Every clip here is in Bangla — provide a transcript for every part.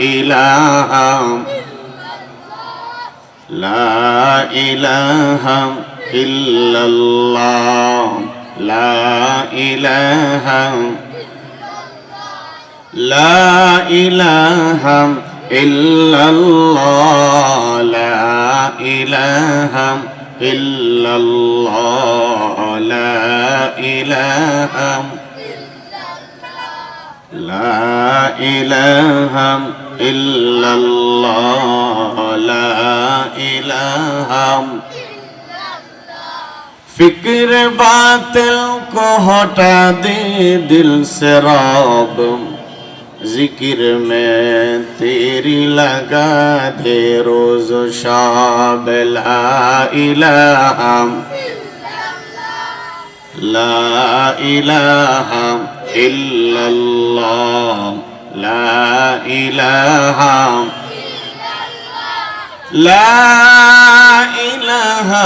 ইলাহা লা ইলাহা ইল্লাল্লাহ লা ইলাহা লা ইলাহা ইল্লাল্লাহ লা ইলাহা ইল্লাল্লাহ লা ইলাহা লা ইলাহা ইল্লাল্লাহ লা ইলাহা फिक्र बातिल को हटा दे दिल से रब जिक्र में तेरी लगा दे रोज शाब ला इलाहा इल्लल्लाह ला इलाहा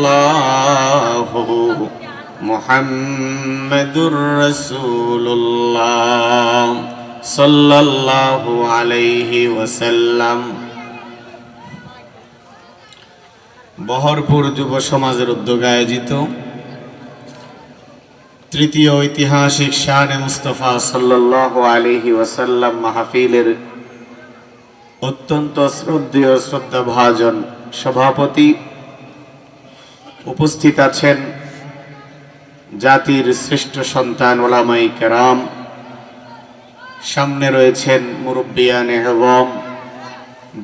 ইল্লাল্লাহু মুহাম্মাদুর রাসূলুল্লাহ সাল্লাল্লাহু আলাইহি ওয়াসাল্লাম। বহরপুর যুব সমাজের উদ্যোগে আয়োজিত তৃতীয় ঐতিহাসিক শানে মুস্তাফা সাল্লাল্লাহু আলাইহি ওয়াসাল্লাম মাহফিলের অত্যন্ত শ্রদ্ধেয় শ্রদ্ধাভাজন সভাপতি, উপস্থিত আছেন জাতির শ্রেষ্ঠ সন্তান ওলামায়ে কেরাম, সামনে রয়েছেন মুরব্বিয়ানে আযম,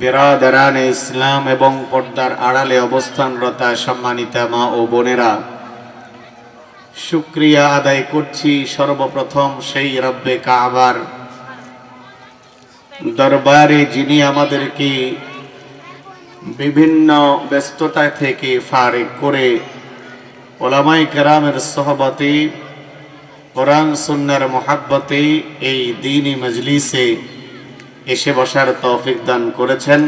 বিরাদারানে ইসলাম এবং পর্দার আড়ালে অবস্থানরতা সম্মানিতা মা ও বোনেরা। শুকরিয়া আদায় করছি সর্বপ্রথম সেই রব্বে কাবার দরবারে, যিনি আমাদেরকে বিভিন্ন ব্যস্ততা থেকে ফারিগ করে ওলামায়ে কেরামের সোহবতে, কোরআন সুন্নাহর মুহাব্বতে এই দ্বীনি মজলিসে এসে বসার তৌফিক দান করেছেন।